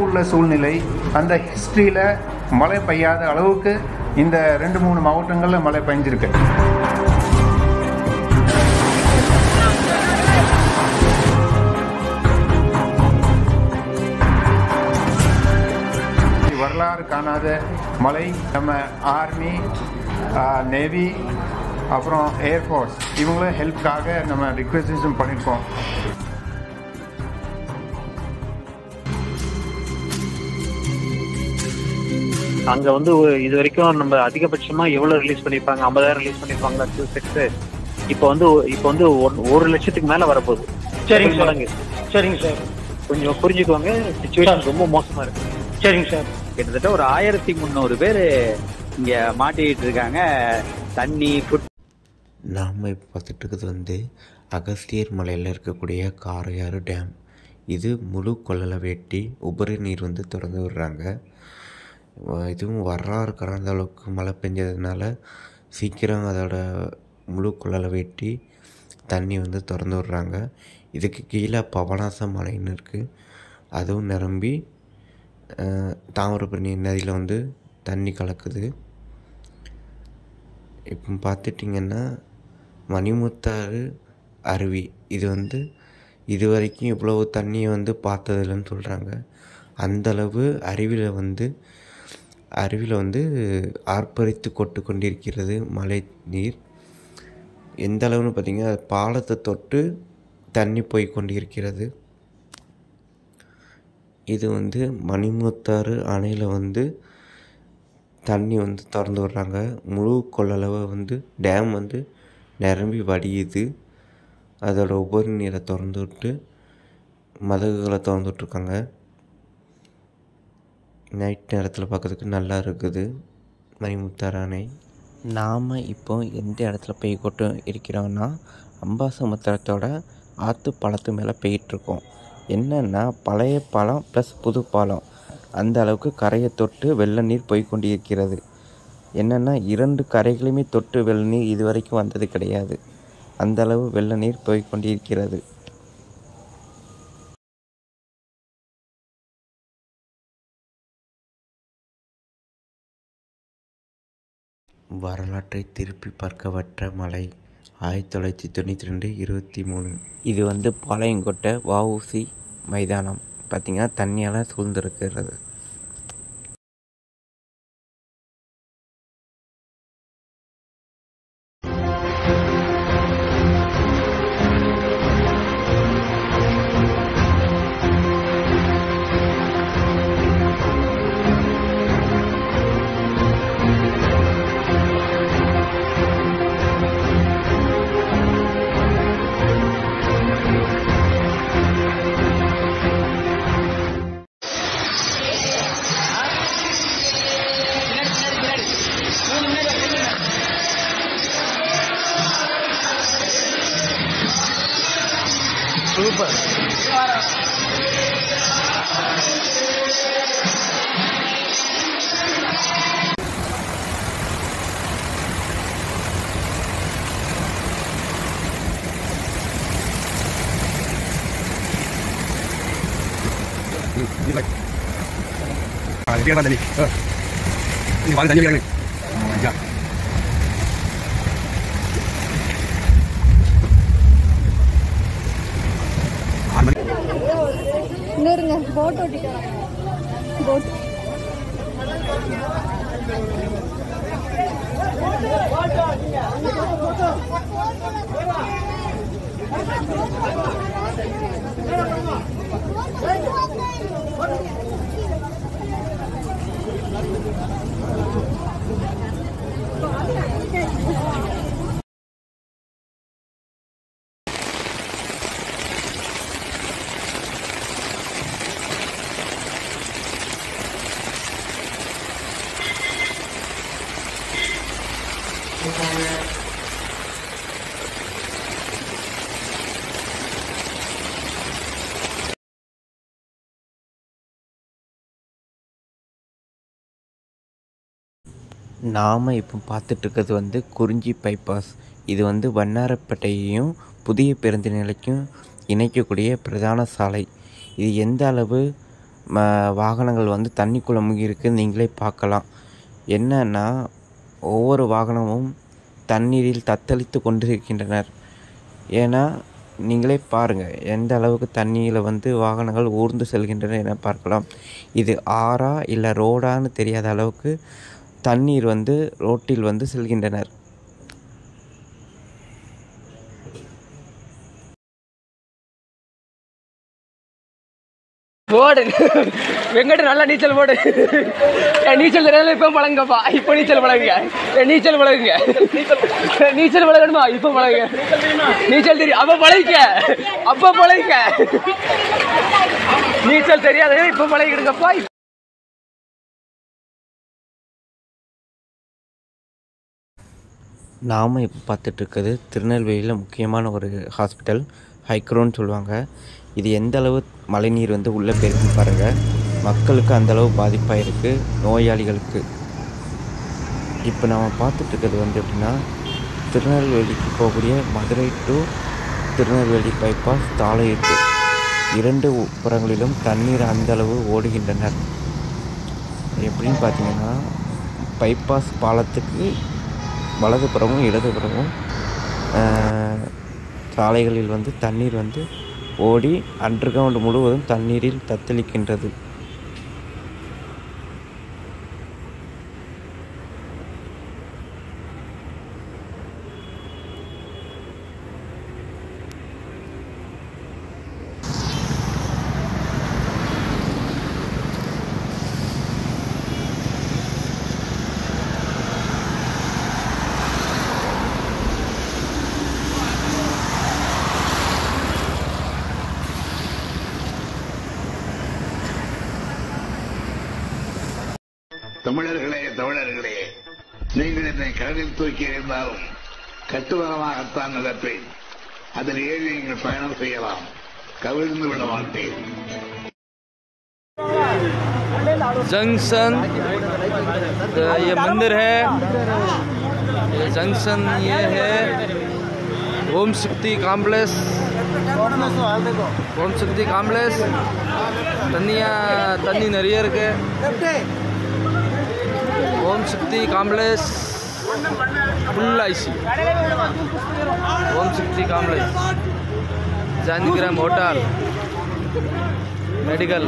உள்ள சூழ்நிலை, அந்த ஹிஸ்ட்ரியில் மழை பெய்யாத அளவுக்கு இந்த 2-3 மாவட்டங்களில் மழை பெஞ்சிருக்கு. வரலாறு காணாத மழை. நம்ம ஆர்மி, நேவி, அப்புறம் ஏர்ஃபோர்ஸ் இவங்கள ஹெல்ப்காக நம்ம ரிக்வெஸ்டேஷன் பண்ணியிருக்கோம். அங்கே வந்து இது வரைக்கும் நம்ம அதிகபட்சமாக எவ்வளோ ரிலீஸ் பண்ணியிருப்பாங்க? 50,000 ரிலீஸ் பண்ணியிருப்பாங்களா Q6? இப்போ வந்து 1 லட்சத்துக்கு மேலே வரப்போகுது. சரிங்க சார். சரிங்க சார், கொஞ்சம் புரிஞ்சுக்குவாங்க, சிச்சுவேஷன் ரொம்ப மோசமாக இருக்கு. சரிங்க சார். கிட்டத்தட்ட ஒரு 1300 பேர் இங்கே மாட்டிக்கிட்டு இருக்காங்க. தண்ணி, ஃபுட். நாம் இப்போ பார்த்துட்டு இருக்கிறது வந்து அகஸ்தியர் மலையில் இருக்கக்கூடிய காரையாறு டேம். இது முழு கொள்ளலை வெட்டி உபரி நீர் வந்து திறந்து விடுறாங்க. இதுவும் வரலாறு கடந்த அளவுக்கு மழை பெஞ்சதுனால சீக்கிரம் அதோட முழு கொள்ளலை வெட்டி தண்ணி வந்து திறந்து விடுறாங்க. இதுக்கு கீழே பவனாசம் மலைன்னு இருக்குது, அதுவும் நிரம்பி தாமிரபரணி நதியில் வந்து தண்ணி கலக்குது. இப்போ பார்த்துட்டிங்கன்னா மணிமுத்தாறு அருவி, இது வந்து இது வரைக்கும் இவ்வளவு தண்ணியை வந்து பார்த்ததில்லைன்னு சொல்கிறாங்க. அந்தளவு அருவியில் வந்து ஆர்ப்பரித்து கொட்டு கொண்டிருக்கிறது மழை நீர். எந்த அளவுன்னு பார்த்திங்கன்னா பாலத்தை தொட்டு தண்ணி போய் கொண்டிருக்கிறது. இது வந்து மணிமுத்தாறு அணையில் வந்து தண்ணி வந்து திறந்து விடுறாங்க. முழு கொள்ளளவை வந்து டேம் வந்து நிரம்பி வடியுது. அதோட உபரி நீரை திறந்து விட்டு மதகுகளை திறந்து விட்ருக்காங்க. நைட் நேரத்தில் பார்க்கறதுக்கு நல்லா இருக்குது மணிமுத்தாறு அணை. நாம் இப்போ எந்த இடத்துல பெய் கொட்டு இருக்கிறோன்னா அம்பாசமுத்திரத்தோட ஆற்று பாலத்து மேலே பெய்கிட்ருக்கோம். என்னென்னா பழைய பாலம் ப்ளஸ் புது பாலம், அந்த அளவுக்கு கரையை தொட்டு வெள்ள நீர் போய் கொண்டிருக்கிறது. என்னென்னா 2 கரைகளையுமே தொட்டு வெள்ள நீர் இது வரைக்கும் வந்தது கிடையாது. அந்த அளவு வெள்ள நீர் போய் கொண்டிருக்கிறது. வரலாற்றை திருப்பி பார்க்கவற்ற மலை 1992 23. இது வந்து பாளையங்கோட்டை வஉசி மைதானம் பார்த்திங்கன்னா தண்ணியால் சூழ்ந்திருக்கிறது. சூப்பர். தண்ணி தண்ணி இன்னொருங்க போட் ஓட்டிட்டு போட் நாம் இப்போ பார்த்துட்ருக்கிறது வந்து குறிஞ்சி பைபாஸ். இது வந்து வண்ணாரப்பேட்டையையும் புதிய பேருந்து நிலையக்கும் இணைக்கக்கூடிய பிரதான சாலை. இது எந்த அளவு வாகனங்கள் வந்து தண்ணிக்குள்ளே முங்கி இருக்குது நீங்களே பார்க்கலாம். என்னன்னா ஒவ்வொரு வாகனமும் தண்ணீரில் தத்தளித்து கொண்டிருக்கின்றனர். ஏன்னா நீங்களே பாருங்கள் எந்த அளவுக்கு தண்ணியில் வந்து வாகனங்கள் ஊர்ந்து செல்கின்றன என பார்க்கலாம். இது ஆறா இல்லை ரோடான்னு தெரியாத அளவுக்கு தண்ணீர் வந்து ரோட்டில் வந்து செல்கின்றனர். போடு வெங்கட நல்லா நீச்சல் போடு. நீச்சல் தெரியல இப்போ பழங்கப்பா. இப்போ நீச்சல் பழகுங்க. நீச்சல் பழகுங்க. நீச்சல் பழகணுமா? இப்போ பழகுங்க. நீச்சல் தெரியும் அப்போ பழகிக்க. அப்போ பழகிக்க. நீச்சல் தெரியாத இப்போ பழகிடுங்கப்பா. நாம் இப்போ பார்த்துட்ருக்கிறது திருநெல்வேலியில் முக்கியமான ஒரு ஹாஸ்பிட்டல், ஹைக்ரோன்னு சொல்லுவாங்க. இது எந்த அளவு மழைநீர் வந்து உள்ளே போயிருக்குன்னு பாருங்கள். மக்களுக்கு அந்தளவு பாதிப்பாக இருக்குது, நோயாளிகளுக்கு. இப்போ நம்ம பார்த்துட்ருக்கிறது வந்து எப்படின்னா திருநெல்வேலிக்கு போகக்கூடிய மதுரை டு திருநெல்வேலி பைபாஸ் சாலை இருக்குது. 2 புறங்களிலும் தண்ணீர் அந்தளவு ஓடுகின்றனர். எப்படின்னு பார்த்தீங்கன்னா பைபாஸ் பாலத்துக்கு வலதுபுறமும் இடதுபுறமும் சாலைகளில் வந்து தண்ணீர் வந்து ஓடி அண்டர் கிரவுண்ட் முழுவதும் தண்ணீரில் தத்தளிக்கின்றது. தமிழர்களே, நீங்கள் என்னை கடலில் தூக்கி எறிந்தாலும் கட்டுவரமாகத்தான் நடப்பேன். அதில் ஏறி நீங்கள் பயணம் செய்யலாம். கவிழ்ந்து விட மாட்டேன். जंक्शन ये मंदिर है, ये जंक्शन ये है ओम शक्ति कॉम्प्लेक्स, ओम शक्ति कॉम्प्लेक्स तन्नी नरियर के ओम शक्ति कॉम्प्लेक्स फुल आईसी ओम शक्ति कॉम्प्लेक्स जानकीराम होटल मेडिकल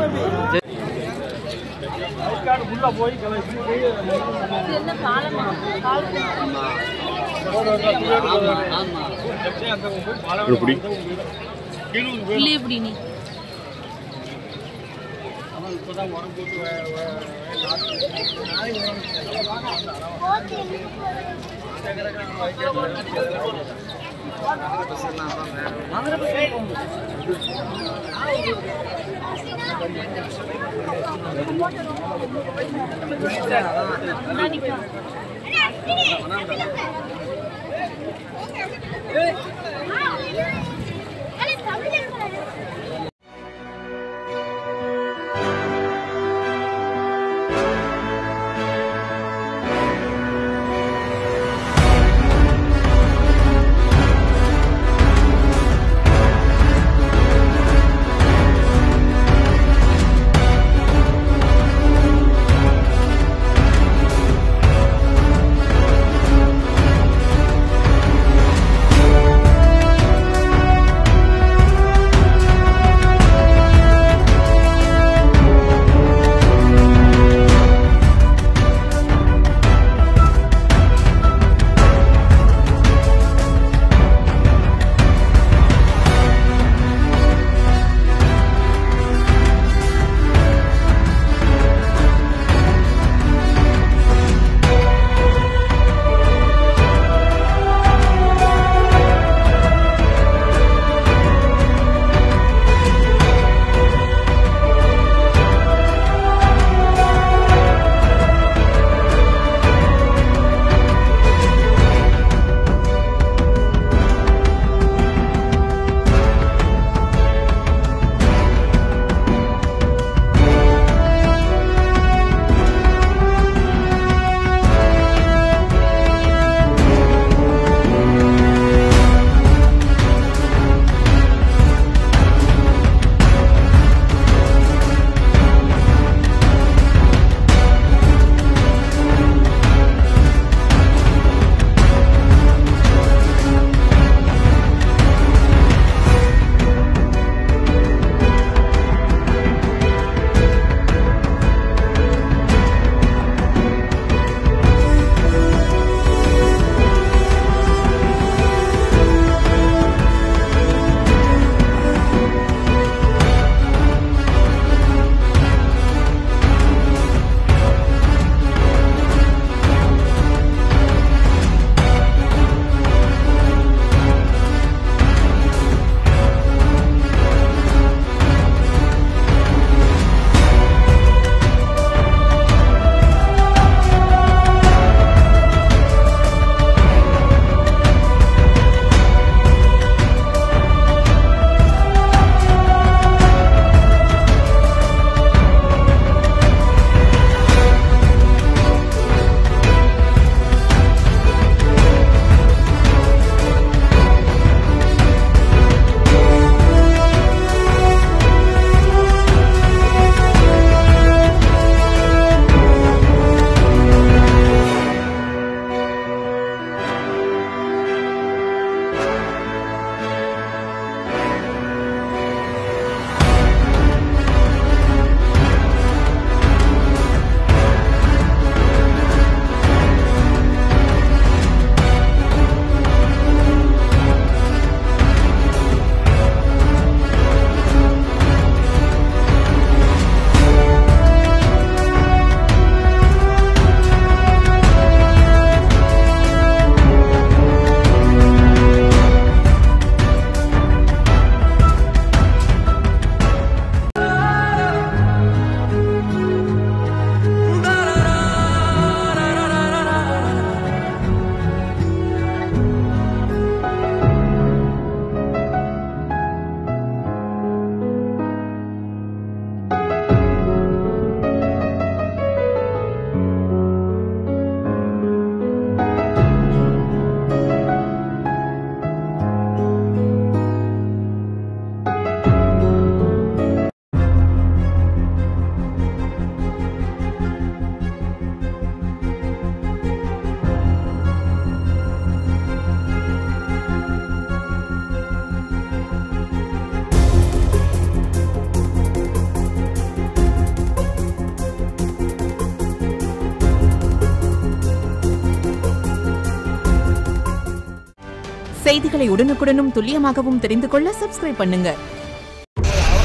செய்திகளை உடனுக்குடனும் துல்லியமாகவும் தெரிந்து கொள்ள சப்ஸ்கிரைப் பண்ணுங்க.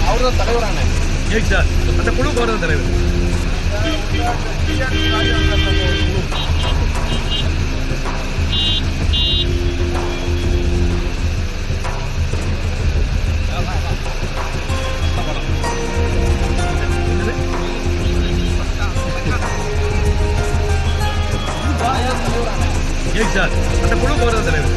அவர்தான் தலைவரான சார் அந்த குழுக்கு அவர்தான் தலைவர். சார் அந்த குழுக்கு அவர்தான் தலைவர்.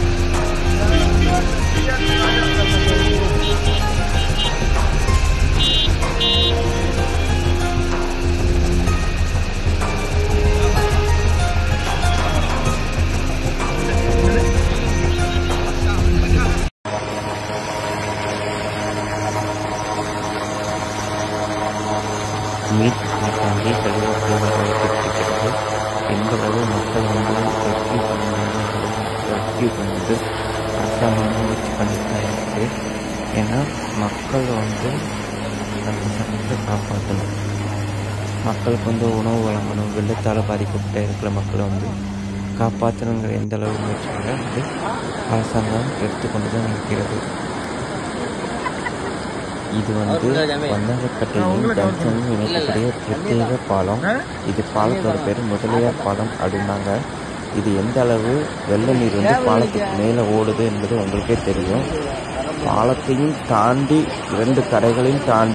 மீட்புக்காண்டி செலவழிக்கப்பட்டிருக்கிறது. எந்தளவு மக்கள் வந்து ரெஸ்கியூ பண்ணுறது அரசாங்கம் முயற்சி பண்ணிட்டு தான் இருக்குது. ஏன்னா மக்கள் வந்து அந்த சமயத்தை காப்பாற்றணும். மக்களுக்கு வந்து உணவு வழங்கணும். வெள்ளத்தால் பாதிக்கப்பட்ட இருக்கிற மக்களை வந்து காப்பாற்றணுங்கிற எந்த அளவு முயற்சிகளை வந்து அரசாங்கம் எடுத்துக்கொண்டு தான் இருக்கிறது. இது வந்து வண்ணாரப்பேட்டையும் ஜங்ஷனும் இணைக்கக்கூடிய பிரத்யேக பாலம். இது பாலத்தோட பேர் முதலியார் பாலம் அப்படின்னாங்க. இது எந்த அளவு வெள்ள நீர் வந்து பாலத்துக்கு மேலே ஓடுது என்பது உங்களுக்கே தெரியும். பாலத்தையும் தாண்டி 2 கரைகளையும் தாண்டி